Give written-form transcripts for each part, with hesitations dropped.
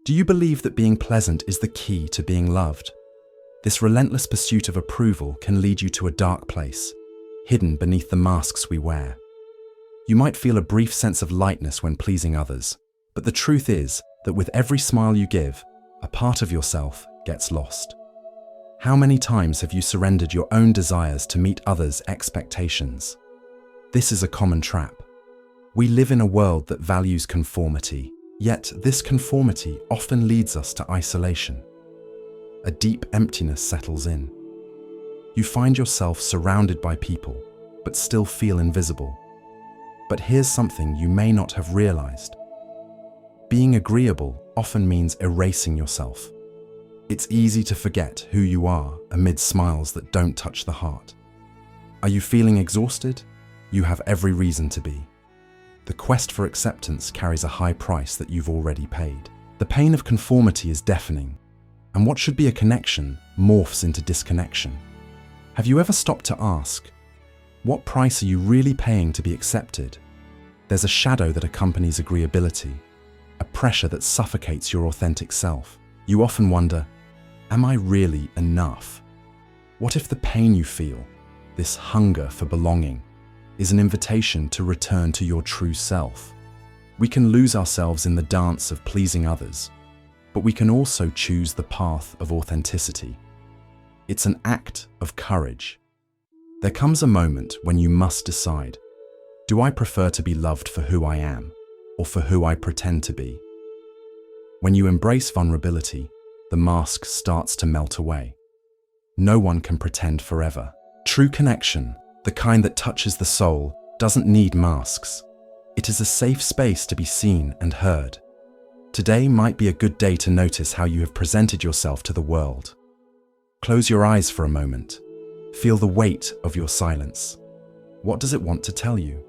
Do you believe that being pleasant is the key to being loved? This relentless pursuit of approval can lead you to a dark place, hidden beneath the masks we wear. You might feel a brief sense of lightness when pleasing others, but the truth is that with every smile you give, a part of yourself gets lost. How many times have you surrendered your own desires to meet others' expectations? This is a common trap. We live in a world that values conformity, yet this conformity often leads us to isolation. A deep emptiness settles in. You find yourself surrounded by people, but still feel invisible. But here's something you may not have realized. Being agreeable often means erasing yourself. It's easy to forget who you are amid smiles that don't touch the heart. Are you feeling exhausted? You have every reason to be. The quest for acceptance carries a high price that you've already paid. The pain of conformity is deafening, and what should be a connection morphs into disconnection. Have you ever stopped to ask, what price are you really paying to be accepted? There's a shadow that accompanies agreeability, a pressure that suffocates your authentic self. You often wonder, am I really enough? What if the pain you feel, this hunger for belonging, is an invitation to return to your true self? We can lose ourselves in the dance of pleasing others, but we can also choose the path of authenticity. It's an act of courage. There comes a moment when you must decide, do I prefer to be loved for who I am, or for who I pretend to be? When you embrace vulnerability, the mask starts to melt away. No one can pretend forever. True connection, the kind that touches the soul, doesn't need masks. It is a safe space to be seen and heard. Today might be a good day to notice how you have presented yourself to the world. Close your eyes for a moment. Feel the weight of your silence. What does it want to tell you?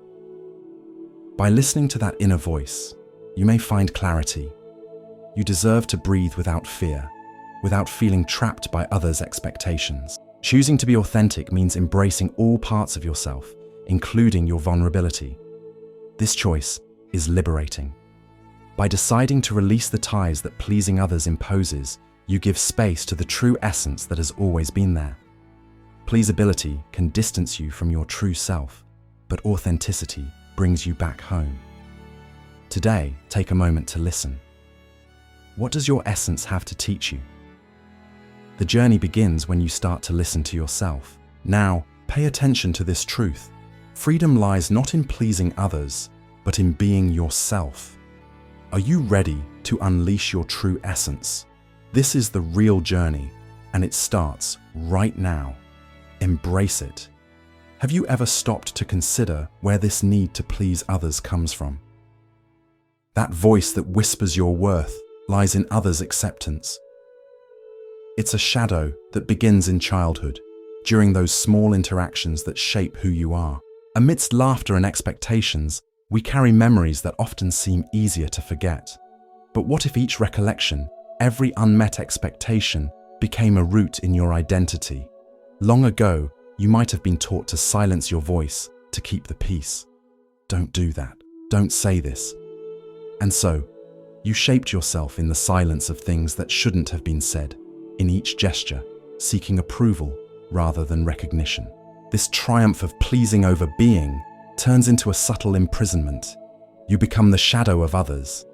By listening to that inner voice, you may find clarity. You deserve to breathe without fear, without feeling trapped by others' expectations. Choosing to be authentic means embracing all parts of yourself, including your vulnerability. This choice is liberating. By deciding to release the ties that pleasing others imposes, you give space to the true essence that has always been there. Pleasability can distance you from your true self, but authenticity brings you back home. Today, take a moment to listen. What does your essence have to teach you? The journey begins when you start to listen to yourself. Now, pay attention to this truth. Freedom lies not in pleasing others, but in being yourself. Are you ready to unleash your true essence? This is the real journey, and it starts right now. Embrace it. Have you ever stopped to consider where this need to please others comes from? That voice that whispers your worth lies in others' acceptance. It's a shadow that begins in childhood, during those small interactions that shape who you are. Amidst laughter and expectations, we carry memories that often seem easier to forget. But what if each recollection, every unmet expectation, became a root in your identity? Long ago, you might have been taught to silence your voice to keep the peace. Don't do that. Don't say this. And so, you shaped yourself in the silence of things that shouldn't have been said, in each gesture, seeking approval rather than recognition. This triumph of pleasing over being turns into a subtle imprisonment. You become the shadow of others.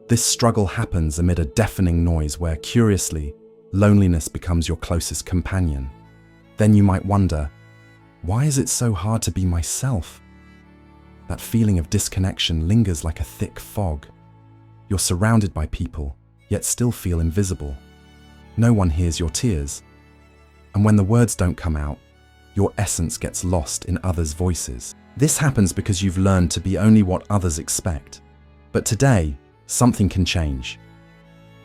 This struggle happens amid a deafening noise where, curiously, loneliness becomes your closest companion. Then you might wonder, why is it so hard to be myself? That feeling of disconnection lingers like a thick fog. You're surrounded by people, yet still feel invisible. No one hears your tears. And when the words don't come out, your essence gets lost in others' voices. This happens because you've learned to be only what others expect. But today, something can change.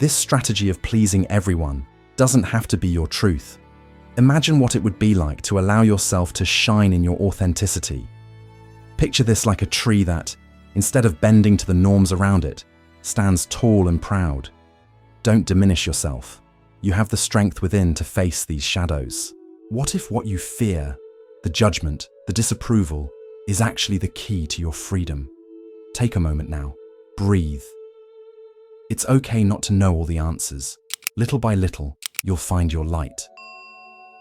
This strategy of pleasing everyone doesn't have to be your truth. Imagine what it would be like to allow yourself to shine in your authenticity. Picture this like a tree that, instead of bending to the norms around it, stands tall and proud. Don't diminish yourself. You have the strength within to face these shadows. What if what you fear, the judgment, the disapproval, is actually the key to your freedom? Take a moment now. Breathe. It's okay not to know all the answers. Little by little, you'll find your light.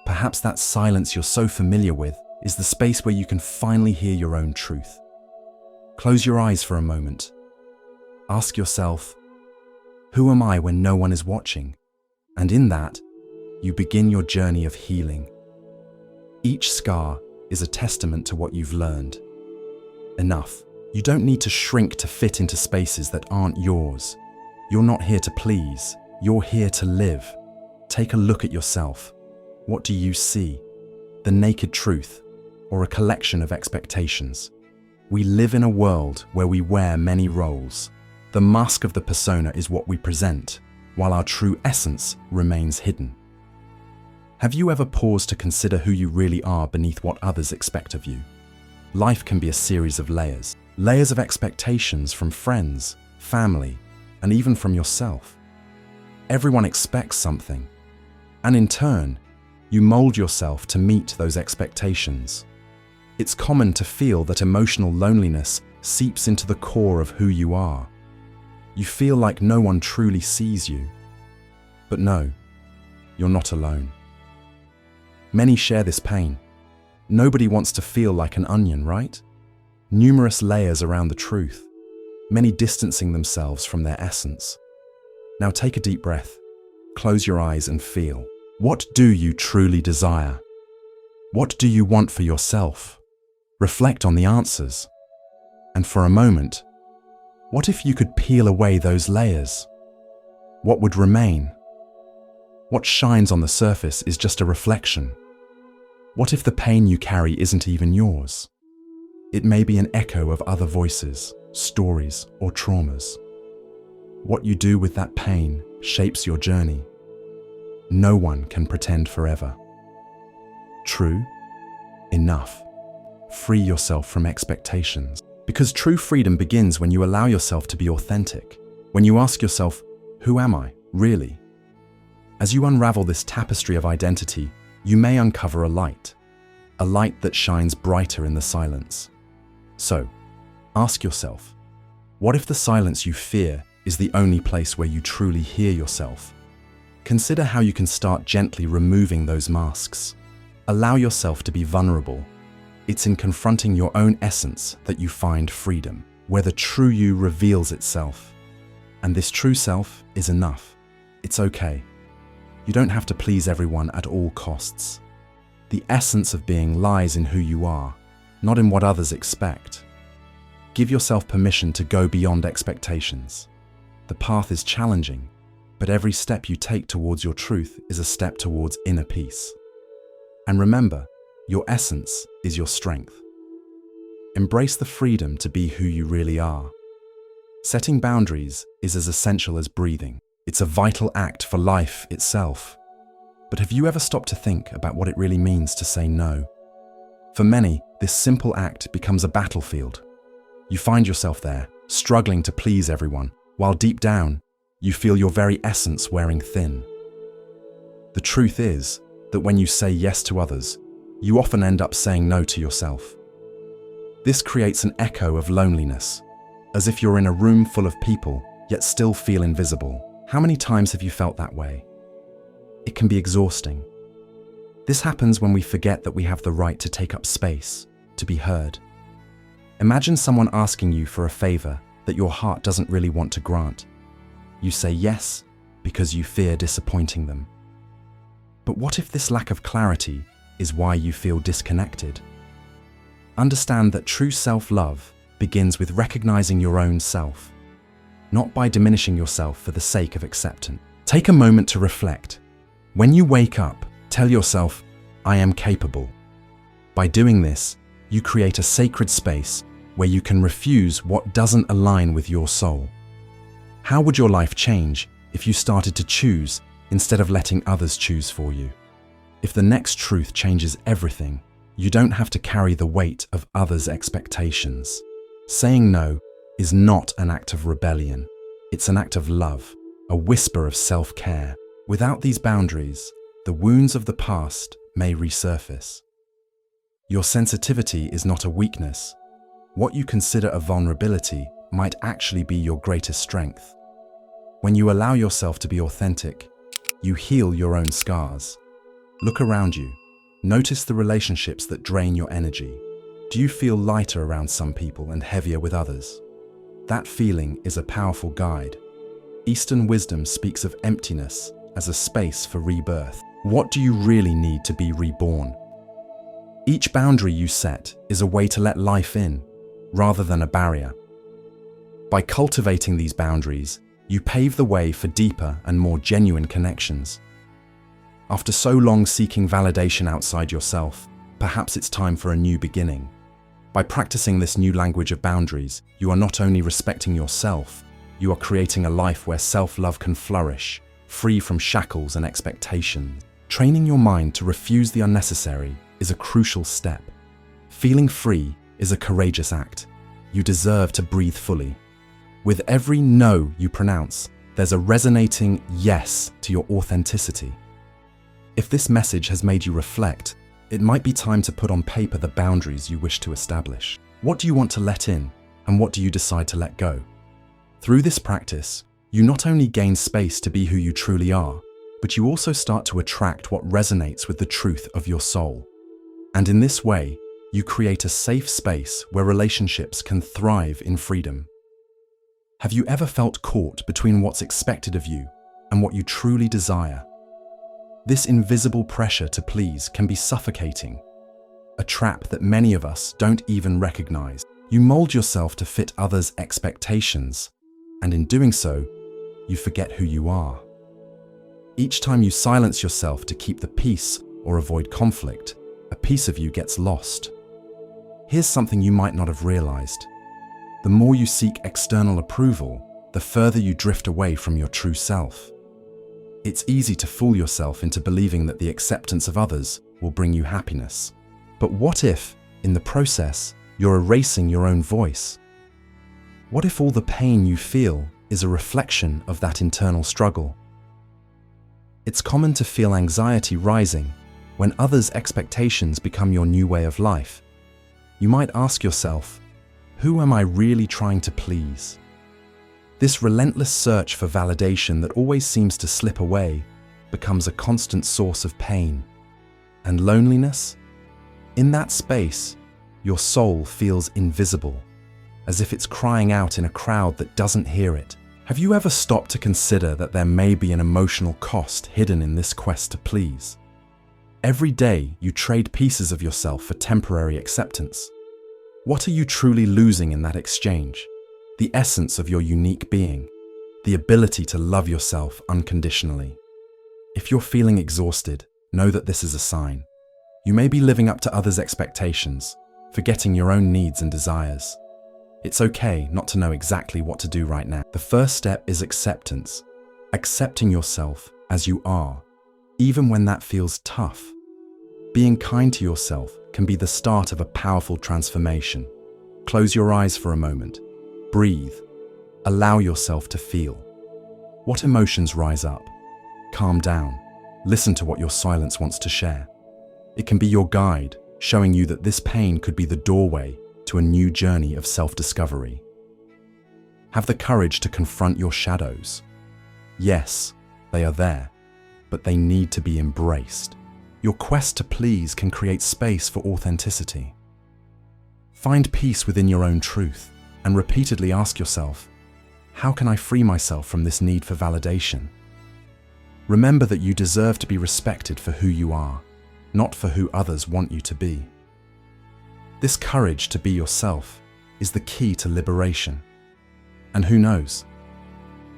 Perhaps that silence you're so familiar with is the space where you can finally hear your own truth. Close your eyes for a moment. Ask yourself, who am I when no one is watching? And in that, you begin your journey of healing. Each scar is a testament to what you've learned. Enough. You don't need to shrink to fit into spaces that aren't yours. You're not here to please. You're here to live. Take a look at yourself. What do you see? The naked truth, or a collection of expectations? We live in a world where we wear many roles. The mask of the persona is what we present, while our true essence remains hidden. Have you ever paused to consider who you really are beneath what others expect of you? Life can be a series of layers. Layers of expectations from friends, family, and even from yourself. Everyone expects something, and in turn, you mold yourself to meet those expectations. It's common to feel that emotional loneliness seeps into the core of who you are. You feel like no one truly sees you. But no, you're not alone. Many share this pain. Nobody wants to feel like an onion, right? Numerous layers around the truth, many distancing themselves from their essence. Now take a deep breath, close your eyes and feel. What do you truly desire? What do you want for yourself? Reflect on the answers. And for a moment, what if you could peel away those layers? What would remain? What shines on the surface is just a reflection. What if the pain you carry isn't even yours? It may be an echo of other voices, stories, or traumas. What you do with that pain shapes your journey. No one can pretend forever. True? Enough. Free yourself from expectations. Because true freedom begins when you allow yourself to be authentic. When you ask yourself, who am I, really? As you unravel this tapestry of identity, you may uncover a light that shines brighter in the silence. So, ask yourself, what if the silence you fear is the only place where you truly hear yourself? Consider how you can start gently removing those masks. Allow yourself to be vulnerable. It's in confronting your own essence that you find freedom, where the true you reveals itself. And this true self is enough. It's okay. You don't have to please everyone at all costs. The essence of being lies in who you are, not in what others expect. Give yourself permission to go beyond expectations. The path is challenging, but every step you take towards your truth is a step towards inner peace. And remember, your essence is your strength. Embrace the freedom to be who you really are. Setting boundaries is as essential as breathing. It's a vital act for life itself. But have you ever stopped to think about what it really means to say no? For many, this simple act becomes a battlefield. You find yourself there, struggling to please everyone, while deep down, you feel your very essence wearing thin. The truth is that when you say yes to others, you often end up saying no to yourself. This creates an echo of loneliness, as if you're in a room full of people, yet still feel invisible. How many times have you felt that way? It can be exhausting. This happens when we forget that we have the right to take up space, to be heard. Imagine someone asking you for a favor that your heart doesn't really want to grant. You say yes because you fear disappointing them. But what if this lack of clarity is why you feel disconnected? Understand that true self-love begins with recognizing your own self, not by diminishing yourself for the sake of acceptance. Take a moment to reflect. When you wake up, tell yourself, I am capable. By doing this, you create a sacred space where you can refuse what doesn't align with your soul. How would your life change if you started to choose instead of letting others choose for you? If the next truth changes everything, you don't have to carry the weight of others' expectations. Saying no is not an act of rebellion. It's an act of love, a whisper of self-care. Without these boundaries, the wounds of the past may resurface. Your sensitivity is not a weakness. What you consider a vulnerability might actually be your greatest strength. When you allow yourself to be authentic, you heal your own scars. Look around you. Notice the relationships that drain your energy. Do you feel lighter around some people and heavier with others? That feeling is a powerful guide. Eastern wisdom speaks of emptiness as a space for rebirth. What do you really need to be reborn? Each boundary you set is a way to let life in, rather than a barrier. By cultivating these boundaries, you pave the way for deeper and more genuine connections. After so long seeking validation outside yourself, perhaps it's time for a new beginning. By practicing this new language of boundaries, you are not only respecting yourself, you are creating a life where self-love can flourish, free from shackles and expectations. Training your mind to refuse the unnecessary is a crucial step. Feeling free is a courageous act. You deserve to breathe fully. With every no you pronounce, there's a resonating yes to your authenticity. If this message has made you reflect, it might be time to put on paper the boundaries you wish to establish. What do you want to let in, and what do you decide to let go? Through this practice, you not only gain space to be who you truly are, but you also start to attract what resonates with the truth of your soul. And in this way, you create a safe space where relationships can thrive in freedom. Have you ever felt caught between what's expected of you and what you truly desire? This invisible pressure to please can be suffocating, a trap that many of us don't even recognize. You mold yourself to fit others' expectations, and in doing so, you forget who you are. Each time you silence yourself to keep the peace or avoid conflict, a piece of you gets lost. Here's something you might not have realized. The more you seek external approval, the further you drift away from your true self. It's easy to fool yourself into believing that the acceptance of others will bring you happiness. But what if, in the process, you're erasing your own voice? What if all the pain you feel is a reflection of that internal struggle? It's common to feel anxiety rising when others' expectations become your new way of life. You might ask yourself, who am I really trying to please? This relentless search for validation that always seems to slip away becomes a constant source of pain and loneliness. In that space, your soul feels invisible, as if it's crying out in a crowd that doesn't hear it. Have you ever stopped to consider that there may be an emotional cost hidden in this quest to please? Every day, you trade pieces of yourself for temporary acceptance. What are you truly losing in that exchange? The essence of your unique being, the ability to love yourself unconditionally. If you're feeling exhausted, know that this is a sign. You may be living up to others' expectations, forgetting your own needs and desires. It's okay not to know exactly what to do right now. The first step is acceptance, accepting yourself as you are, even when that feels tough. Being kind to yourself can be the start of a powerful transformation. Close your eyes for a moment. Breathe. Allow yourself to feel. What emotions rise up? Calm down. Listen to what your silence wants to share. It can be your guide, showing you that this pain could be the doorway to a new journey of self-discovery. Have the courage to confront your shadows. Yes, they are there, but they need to be embraced. Your quest to please can create space for authenticity. Find peace within your own truth and repeatedly ask yourself, how can I free myself from this need for validation? Remember that you deserve to be respected for who you are, not for who others want you to be. This courage to be yourself is the key to liberation. And who knows,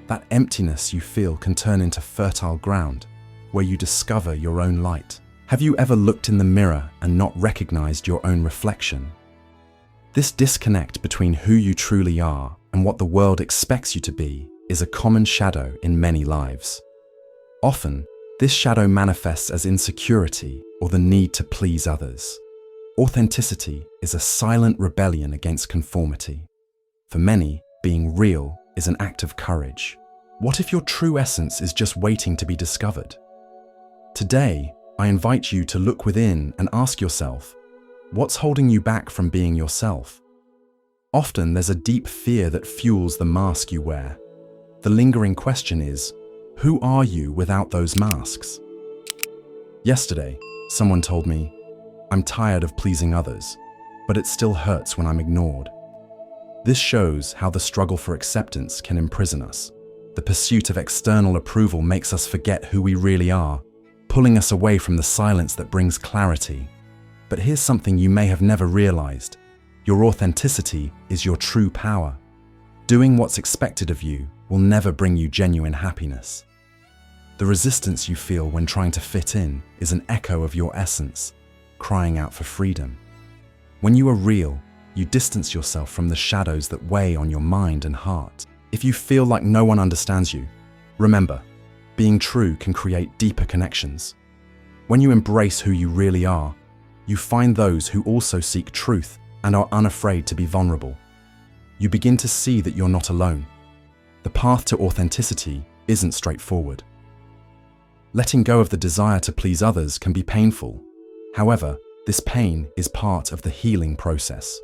that emptiness you feel can turn into fertile ground where you discover your own light. Have you ever looked in the mirror and not recognized your own reflection? This disconnect between who you truly are and what the world expects you to be is a common shadow in many lives. Often, this shadow manifests as insecurity or the need to please others. Authenticity is a silent rebellion against conformity. For many, being real is an act of courage. What if your true essence is just waiting to be discovered? Today, I invite you to look within and ask yourself, what's holding you back from being yourself? Often there's a deep fear that fuels the mask you wear. The lingering question is, who are you without those masks? Yesterday, someone told me, I'm tired of pleasing others, but it still hurts when I'm ignored. This shows how the struggle for acceptance can imprison us. The pursuit of external approval makes us forget who we really are, pulling us away from the silence that brings clarity. But here's something you may have never realized. Your authenticity is your true power. Doing what's expected of you will never bring you genuine happiness. The resistance you feel when trying to fit in is an echo of your essence, crying out for freedom. When you are real, you distance yourself from the shadows that weigh on your mind and heart. If you feel like no one understands you, remember, being true can create deeper connections. When you embrace who you really are, you find those who also seek truth and are unafraid to be vulnerable. You begin to see that you're not alone. The path to authenticity isn't straightforward. Letting go of the desire to please others can be painful. However, this pain is part of the healing process.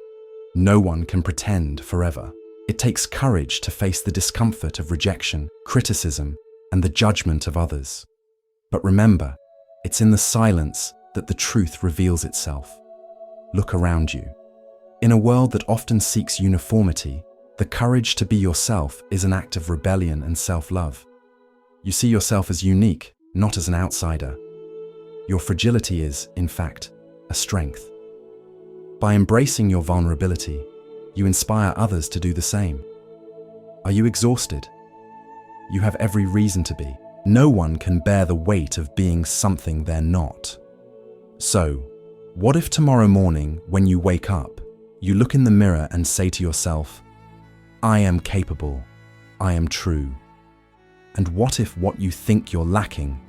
No one can pretend forever. It takes courage to face the discomfort of rejection, criticism, and the judgment of others. But remember, it's in the silence that the truth reveals itself. Look around you. In a world that often seeks uniformity, the courage to be yourself is an act of rebellion and self-love. You see yourself as unique, not as an outsider. Your fragility is, in fact, a strength. By embracing your vulnerability, you inspire others to do the same. Are you exhausted? You have every reason to be. No one can bear the weight of being something they're not. So, what if tomorrow morning, when you wake up, you look in the mirror and say to yourself, I am capable, I am true. And what if what you think you're lacking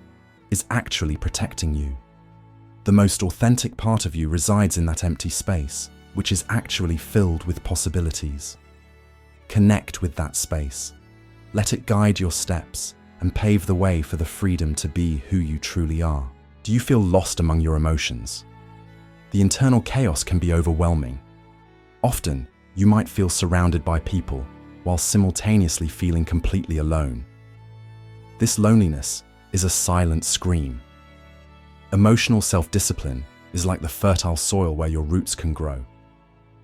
is actually protecting you? The most authentic part of you resides in that empty space, which is actually filled with possibilities. Connect with that space. Let it guide your steps and pave the way for the freedom to be who you truly are. Do you feel lost among your emotions? The internal chaos can be overwhelming. Often, you might feel surrounded by people while simultaneously feeling completely alone. This loneliness is a silent scream. Emotional self-discipline is like the fertile soil where your roots can grow.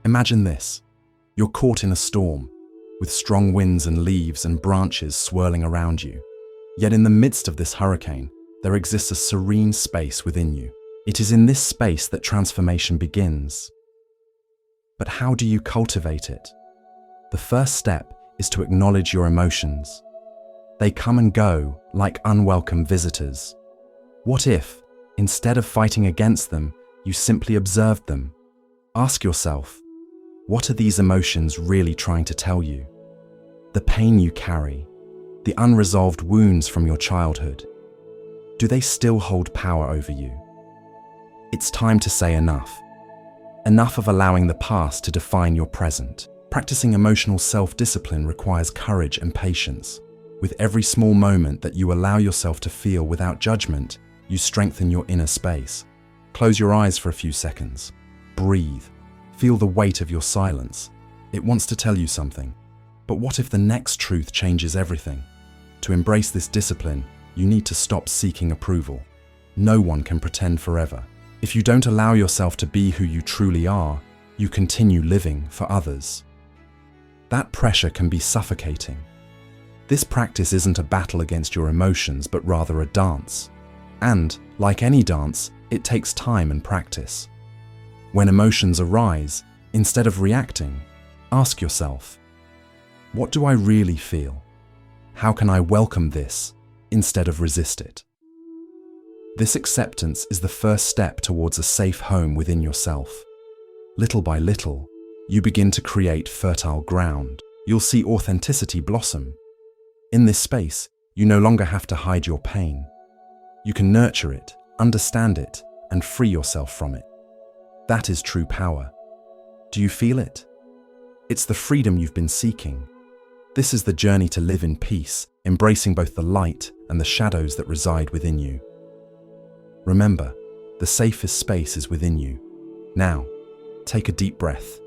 Imagine this. You're caught in a storm, with strong winds and leaves and branches swirling around you. Yet in the midst of this hurricane, there exists a serene space within you. It is in this space that transformation begins. But how do you cultivate it? The first step is to acknowledge your emotions. They come and go like unwelcome visitors. What if, instead of fighting against them, you simply observed them? Ask yourself, what are these emotions really trying to tell you? The pain you carry, the unresolved wounds from your childhood, do they still hold power over you? It's time to say enough. Enough of allowing the past to define your present. Practicing emotional self-discipline requires courage and patience. With every small moment that you allow yourself to feel without judgment, you strengthen your inner space. Close your eyes for a few seconds. Breathe. Feel the weight of your silence. It wants to tell you something. But what if the next truth changes everything? To embrace this discipline, you need to stop seeking approval. No one can pretend forever. If you don't allow yourself to be who you truly are, you continue living for others. That pressure can be suffocating. This practice isn't a battle against your emotions, but rather a dance. And, like any dance, it takes time and practice. When emotions arise, instead of reacting, ask yourself, what do I really feel? How can I welcome this instead of resist it? This acceptance is the first step towards a safe home within yourself. Little by little, you begin to create fertile ground. You'll see authenticity blossom. In this space, you no longer have to hide your pain. You can nurture it, understand it, and free yourself from it. That is true power. Do you feel it? It's the freedom you've been seeking. This is the journey to live in peace, embracing both the light and the shadows that reside within you. Remember, the safest space is within you. Now, take a deep breath.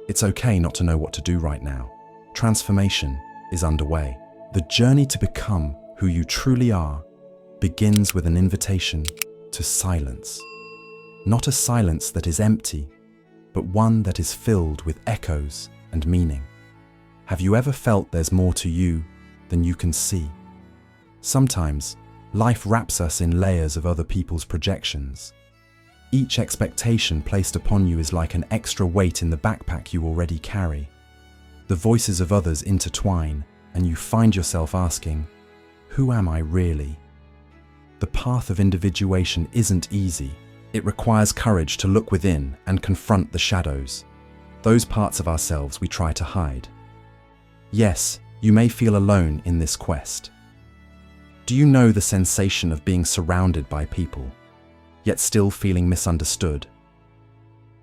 It's okay not to know what to do right now. Transformation is underway. The journey to become who you truly are begins with an invitation to silence. Not a silence that is empty, but one that is filled with echoes and meaning. Have you ever felt there's more to you than you can see? Sometimes, life wraps us in layers of other people's projections. Each expectation placed upon you is like an extra weight in the backpack you already carry. The voices of others intertwine, and you find yourself asking, who am I really? The path of individuation isn't easy. It requires courage to look within and confront the shadows, those parts of ourselves we try to hide. Yes, you may feel alone in this quest. Do you know the sensation of being surrounded by people, yet still feeling misunderstood?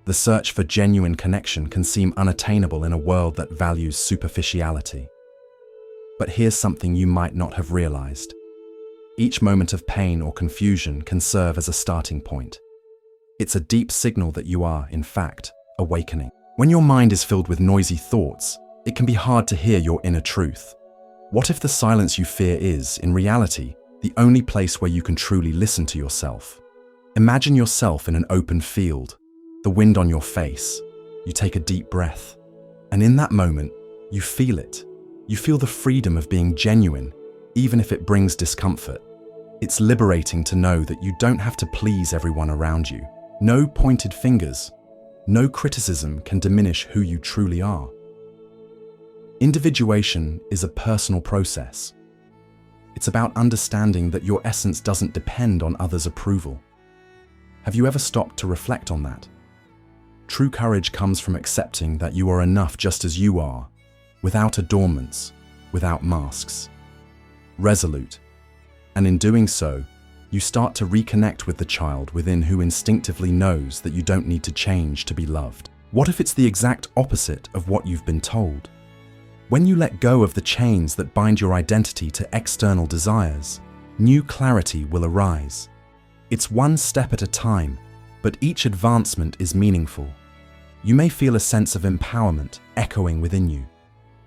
The search for genuine connection can seem unattainable in a world that values superficiality. But here's something you might not have realized. Each moment of pain or confusion can serve as a starting point. It's a deep signal that you are, in fact, awakening. When your mind is filled with noisy thoughts, it can be hard to hear your inner truth. What if the silence you fear is, in reality, the only place where you can truly listen to yourself? Imagine yourself in an open field, the wind on your face. You take a deep breath, and in that moment, you feel it. You feel the freedom of being genuine, even if it brings discomfort. It's liberating to know that you don't have to please everyone around you. No pointed fingers, no criticism can diminish who you truly are. Individuation is a personal process. It's about understanding that your essence doesn't depend on others' approval. Have you ever stopped to reflect on that? True courage comes from accepting that you are enough just as you are, without adornments, without masks. Resolute. And in doing so, you start to reconnect with the child within who instinctively knows that you don't need to change to be loved. What if it's the exact opposite of what you've been told? When you let go of the chains that bind your identity to external desires, new clarity will arise. It's one step at a time, but each advancement is meaningful. You may feel a sense of empowerment echoing within you.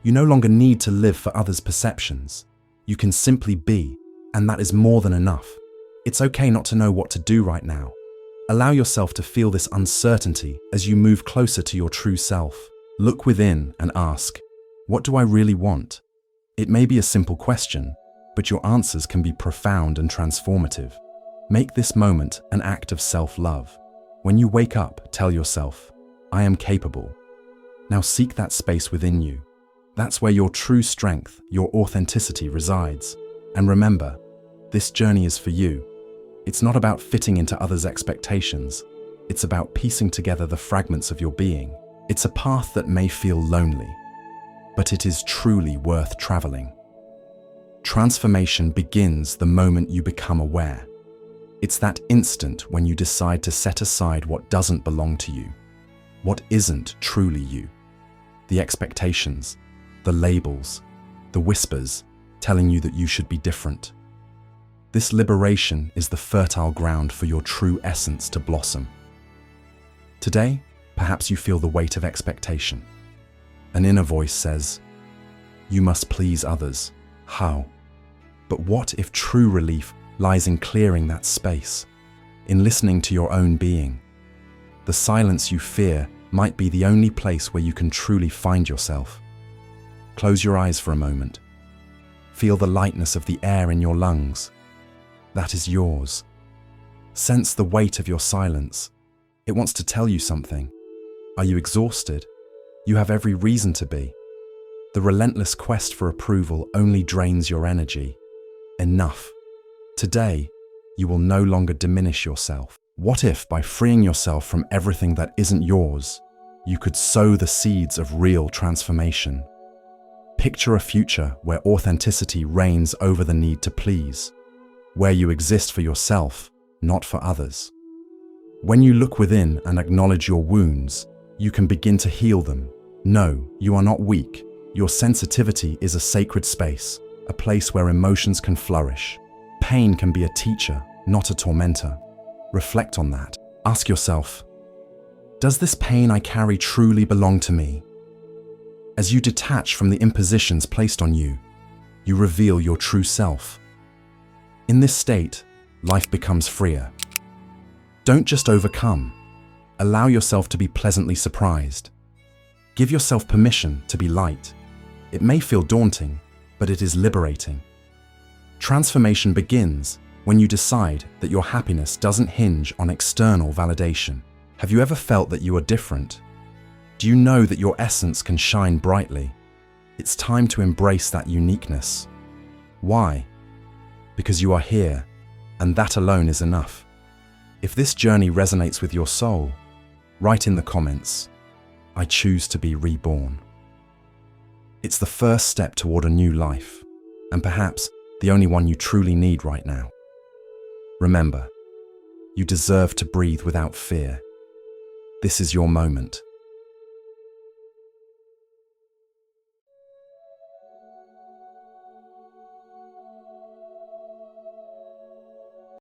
You no longer need to live for others' perceptions. You can simply be, and that is more than enough. It's okay not to know what to do right now. Allow yourself to feel this uncertainty as you move closer to your true self. Look within and ask, what do I really want? It may be a simple question, but your answers can be profound and transformative. Make this moment an act of self-love. When you wake up, tell yourself, I am capable. Now seek that space within you. That's where your true strength, your authenticity resides. And remember, this journey is for you. It's not about fitting into others' expectations. It's about piecing together the fragments of your being. It's a path that may feel lonely, but it is truly worth traveling. Transformation begins the moment you become aware. It's that instant when you decide to set aside what doesn't belong to you, what isn't truly you. The expectations, the labels, the whispers telling you that you should be different. This liberation is the fertile ground for your true essence to blossom. Today, perhaps you feel the weight of expectation. An inner voice says, you must please others. How? But what if true relief lies in clearing that space, in listening to your own being? The silence you fear might be the only place where you can truly find yourself. Close your eyes for a moment. Feel the lightness of the air in your lungs. That is yours. Sense the weight of your silence. It wants to tell you something. Are you exhausted? You have every reason to be. The relentless quest for approval only drains your energy. Enough. Today, you will no longer diminish yourself. What if, by freeing yourself from everything that isn't yours, you could sow the seeds of real transformation? Picture a future where authenticity reigns over the need to please, where you exist for yourself, not for others. When you look within and acknowledge your wounds, you can begin to heal them. No, you are not weak. Your sensitivity is a sacred space, a place where emotions can flourish. Pain can be a teacher, not a tormentor. Reflect on that. Ask yourself, does this pain I carry truly belong to me? As you detach from the impositions placed on you, you reveal your true self. In this state, life becomes freer. Don't just overcome. Allow yourself to be pleasantly surprised. Give yourself permission to be light. It may feel daunting, but it is liberating. Transformation begins when you decide that your happiness doesn't hinge on external validation. Have you ever felt that you are different? Do you know that your essence can shine brightly? It's time to embrace that uniqueness. Why? Because you are here, and that alone is enough. If this journey resonates with your soul, write in the comments, "I choose to be reborn." It's the first step toward a new life, and perhaps the only one you truly need right now. Remember, you deserve to breathe without fear. This is your moment.